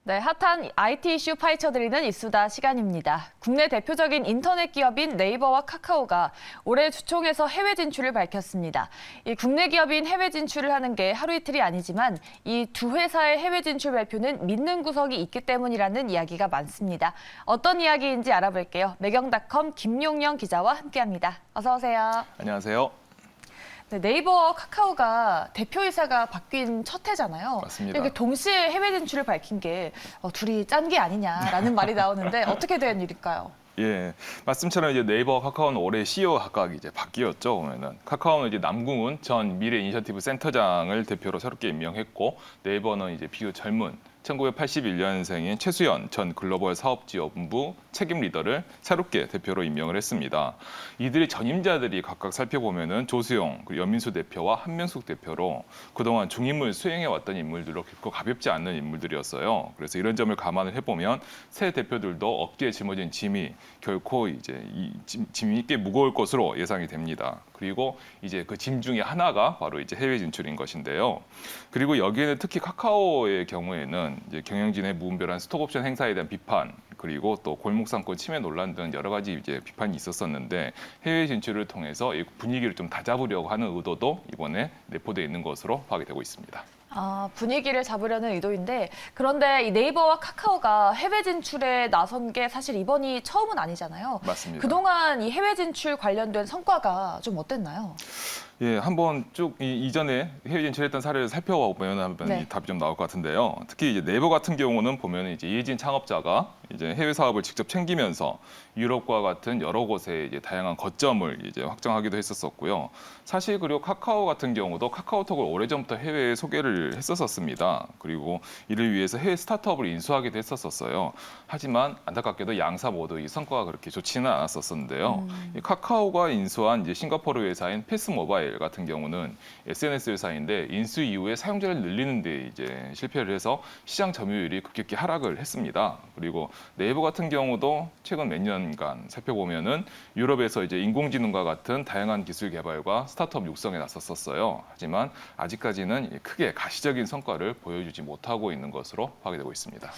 네, 핫한 IT 이슈 파헤쳐드리는 이수다 시간입니다. 국내 대표적인 인터넷 기업인 네이버와 카카오가 올해 주총에서 해외 진출을 밝혔습니다. 이 국내 기업인 해외 진출을 하는 게 하루 이틀이 아니지만 이 두 회사의 해외 진출 발표는 믿는 구석이 있기 때문이라는 이야기가 많습니다. 어떤 이야기인지 알아볼게요. 매경닷컴 김용영 기자와 함께합니다. 어서 오세요. 안녕하세요. 네, 네이버와 카카오가 대표이사가 바뀐 첫 해잖아요. 맞습니다. 이렇게 동시에 해외 진출을 밝힌 게 둘이 짠 게 아니냐라는 말이 나오는데 어떻게 된 일일까요? 예, 말씀처럼 이제 네이버와 카카오는 올해 CEO 각각 이제 바뀌었죠. 보면은 카카오는 이제 남궁훈 전 미래 이니셔티브 센터장을 대표로 새롭게 임명했고, 네이버는 이제 비교 젊은 1981년생인 최수연 전 글로벌 사업지원부 책임 리더를 새롭게 대표로 임명을 했습니다. 이들의 전임자들이 각각 살펴보면은 조수용, 그리고 연민수 대표와 한명숙 대표로 그동안 중임을 수행해왔던 인물들로 결코 가볍지 않는 인물들이었어요. 그래서 이런 점을 감안을 해보면 새 대표들도 어깨에 짊어진 짐이 결코 이제 짐이 꽤 무거울 것으로 예상이 됩니다. 그리고 이제 그 짐 중에 하나가 바로 이제 해외 진출인 것인데요. 그리고 여기에는 특히 카카오의 경우에는 이제 경영진의 무분별한 스톡옵션 행사에 대한 비판, 그리고 또 골목상권 침해 논란 등 여러 가지 이제 비판이 있었었는데, 해외 진출을 통해서 이 분위기를 좀 다잡으려고 하는 의도도 이번에 내포되어 있는 것으로 파악되고 있습니다. 분위기를 잡으려는 의도인데, 그런데 이 네이버와 카카오가 해외 진출에 나선 게 사실 이번이 처음은 아니잖아요. 맞습니다. 그동안 이 해외 진출 관련된 성과가 좀 어땠나요? 예, 한번 쭉 이전에 해외 진출했던 사례를 살펴보면 네. 답이 좀 나올 것 같은데요. 특히 이제 네이버 같은 경우는 보면 이제 이해진 창업자가 이제 해외 사업을 직접 챙기면서 유럽과 같은 여러 곳에 이제 다양한 거점을 이제 확장하기도 했었었고요. 사실 그리고 카카오 같은 경우도 카카오톡을 오래전부터 해외에 소개를 했었습니다. 그리고 이를 위해서 해외 스타트업을 인수하기도 했었어요. 하지만 안타깝게도 양사 모두 이 성과가 그렇게 좋지는 않았었는데요. 이 카카오가 인수한 이제 싱가포르 회사인 패스모바일 같은 경우는 SNS 회사인데, 인수 이후에 사용자를 늘리는 데 이제 실패를 해서 시장 점유율이 급격히 하락을 했습니다. 그리고 네이버 같은 경우도 최근 몇 년간 살펴보면은 유럽에서 이제 인공지능과 같은 다양한 기술 개발과 스타트업 육성에 나섰었어요. 하지만 아직까지는 크게 가시적인 성과를 보여주지 못하고 있는 것으로 파악되고 있습니다.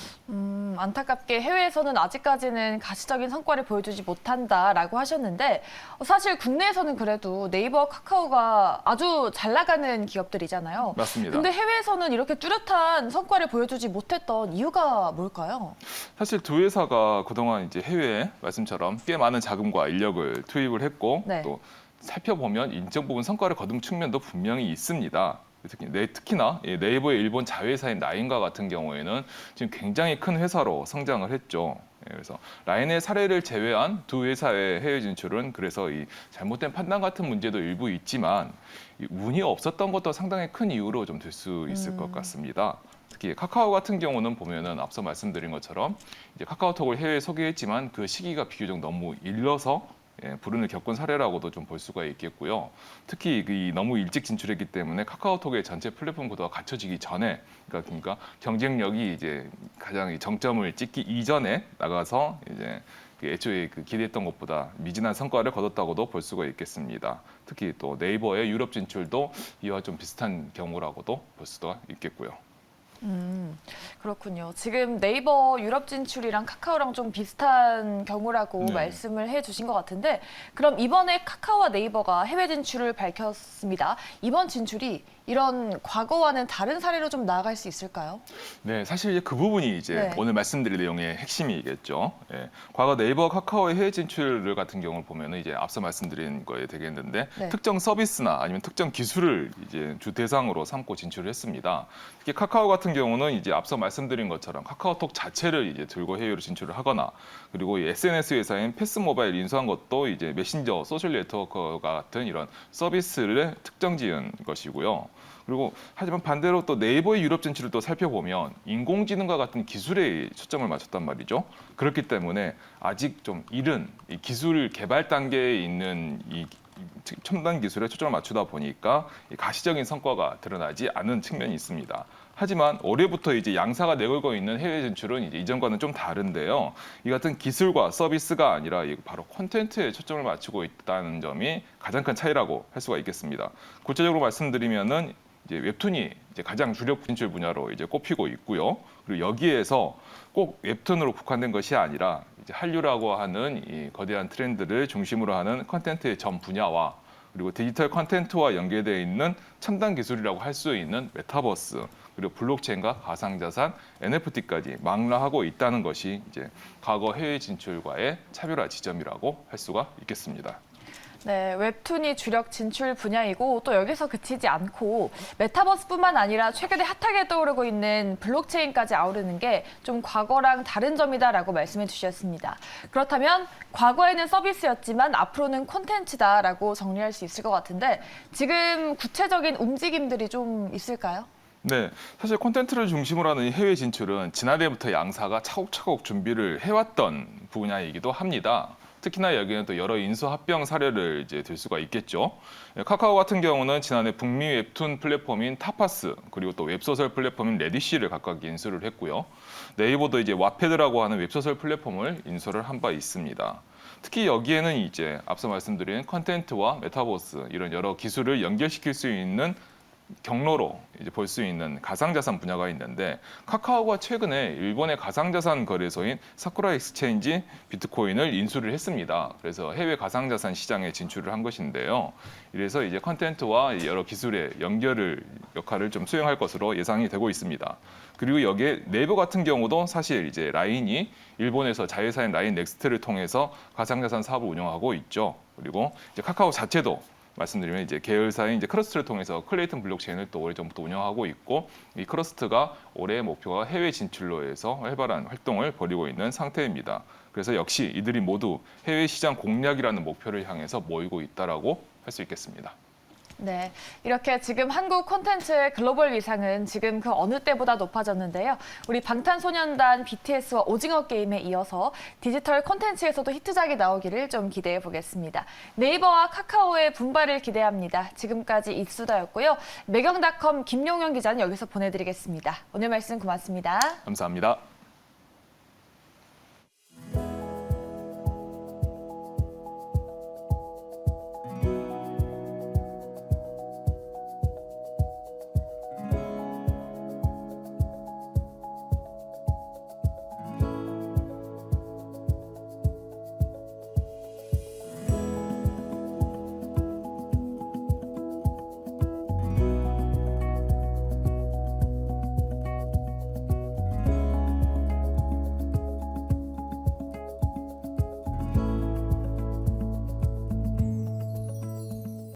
안타깝게 해외에서는 아직까지는 가시적인 성과를 보여주지 못한다라고 하셨는데, 사실 국내에서는 그래도 네이버와 카카오가 아주 잘 나가는 기업들이잖아요. 맞습니다. 근데 해외에서는 이렇게 뚜렷한 성과를 보여주지 못했던 이유가 뭘까요? 사실 두 회사가 그동안 이제 해외에 말씀처럼 꽤 많은 자금과 인력을 투입을 했고, 네. 또 살펴보면 인적 부분 성과를 거둔 측면도 분명히 있습니다. 특히나 네이버의 일본 자회사인 라인과 같은 경우에는 지금 굉장히 큰 회사로 성장을 했죠. 그래서 라인의 사례를 제외한 두 회사의 해외 진출은 그래서 이 잘못된 판단 같은 문제도 일부 있지만, 이 운이 없었던 것도 상당히 큰 이유로 좀 될 수 있을 것 같습니다. 특히 카카오 같은 경우는 보면은 앞서 말씀드린 것처럼 이제 카카오톡을 해외에 소개했지만 그 시기가 비교적 너무 일러서 불운을 겪은 사례라고도 좀 볼 수가 있겠고요. 특히 이 너무 일찍 진출했기 때문에 카카오톡의 전체 플랫폼 구도가 갖춰지기 전에, 그러니까 경쟁력이 이제 가장 정점을 찍기 이전에 나가서 이제 애초에 기대했던 것보다 미진한 성과를 거뒀다고도 볼 수가 있겠습니다. 특히 또 네이버의 유럽 진출도 이와 좀 비슷한 경우라고도 볼 수가 있겠고요. 그렇군요. 지금 네이버 유럽 진출이랑 카카오랑 좀 비슷한 경우라고 네. 말씀을 해주신 것 같은데, 그럼 이번에 카카오와 네이버가 해외 진출을 밝혔습니다. 이번 진출이 이런 과거와는 다른 사례로 좀 나아갈 수 있을까요? 네, 사실 이제 그 부분이 이제 네. 오늘 말씀드릴 내용의 핵심이겠죠. 과거 네이버, 카카오의 해외 진출 같은 경우를 보면은 이제 앞서 말씀드린 거에 되겠는데, 네. 특정 서비스나 아니면 특정 기술을 이제 주 대상으로 삼고 진출을 했습니다. 특히 카카오 같은 경우는 이제 앞서 말씀드린 것처럼 카카오톡 자체를 이제 들고 해외로 진출을 하거나, 그리고 이 SNS 회사인 패스모바일 인수한 것도 이제 메신저, 소셜 네트워크와 같은 이런 서비스를 특정 지은 것이고요. 그리고 하지만 반대로 또 네이버의 유럽 진출을 또 살펴보면 인공지능과 같은 기술에 초점을 맞췄단 말이죠. 그렇기 때문에 아직 좀 이른 이 기술 개발 단계에 있는 이 첨단 기술에 초점을 맞추다 보니까 이 가시적인 성과가 드러나지 않은 측면이 있습니다. 하지만 올해부터 이제 양사가 내걸고 있는 해외 진출은 이제 이전과는 좀 다른데요. 이 같은 기술과 서비스가 아니라 바로 콘텐츠에 초점을 맞추고 있다는 점이 가장 큰 차이라고 할 수가 있겠습니다. 구체적으로 말씀드리면은 이제 웹툰이 이제 가장 주력 진출 분야로 이제 꼽히고 있고요. 그리고 여기에서 꼭 웹툰으로 국한된 것이 아니라 이제 한류라고 하는 이 거대한 트렌드를 중심으로 하는 컨텐츠의 전 분야와 그리고 디지털 컨텐츠와 연계되어 있는 첨단 기술이라고 할 수 있는 메타버스 그리고 블록체인과 가상자산, NFT까지 망라하고 있다는 것이 이제 과거 해외 진출과의 차별화 지점이라고 할 수가 있겠습니다. 네, 웹툰이 주력 진출 분야이고 또 여기서 그치지 않고 메타버스뿐만 아니라 최근에 핫하게 떠오르고 있는 블록체인까지 아우르는 게 좀 과거랑 다른 점이다라고 말씀해 주셨습니다. 그렇다면 과거에는 서비스였지만 앞으로는 콘텐츠다라고 정리할 수 있을 것 같은데 지금 구체적인 움직임들이 좀 있을까요? 네, 사실 콘텐츠를 중심으로 하는 이 해외 진출은 지난해부터 양사가 차곡차곡 준비를 해왔던 분야이기도 합니다. 특히나 여기는 또 여러 인수 합병 사례를 이제 들 수가 있겠죠. 카카오 같은 경우는 지난해 북미 웹툰 플랫폼인 타파스 그리고 또 웹소설 플랫폼인 레디시를 각각 인수를 했고요. 네이버도 이제 와패드라고 하는 웹소설 플랫폼을 인수를 한 바 있습니다. 특히 여기에는 이제 앞서 말씀드린 컨텐츠와 메타버스 이런 여러 기술을 연결시킬 수 있는 경로로 이제 볼 수 있는 가상자산 분야가 있는데 카카오가 최근에 일본의 가상자산 거래소인 사쿠라 익스체인지 비트코인을 인수를 했습니다. 그래서 해외 가상자산 시장에 진출을 한 것인데요. 이래서 이제 컨텐츠와 여러 기술의 연결을 역할을 좀 수행할 것으로 예상이 되고 있습니다. 그리고 여기에 네이버 같은 경우도 사실 이제 라인이 일본에서 자회사인 라인 넥스트를 통해서 가상자산 사업을 운영하고 있죠. 그리고 이제 카카오 자체도 말씀드리면 이제 계열사인 이제 크러스트를 통해서 클레이튼 블록체인을 또 오래전부터 운영하고 있고 이 크러스트가 올해의 목표가 해외 진출로 해서 활발한 활동을 벌이고 있는 상태입니다. 그래서 역시 이들이 모두 해외 시장 공략이라는 목표를 향해서 모이고 있다라고 할 수 있겠습니다. 네, 이렇게 지금 한국 콘텐츠의 글로벌 위상은 지금 그 어느 때보다 높아졌는데요. 우리 방탄소년단 BTS와 오징어 게임에 이어서 디지털 콘텐츠에서도 히트작이 나오기를 좀 기대해 보겠습니다. 네이버와 카카오의 분발을 기대합니다. 지금까지 이수다였고요. 매경닷컴 김용현 기자는 여기서 보내드리겠습니다. 오늘 말씀 고맙습니다. 감사합니다.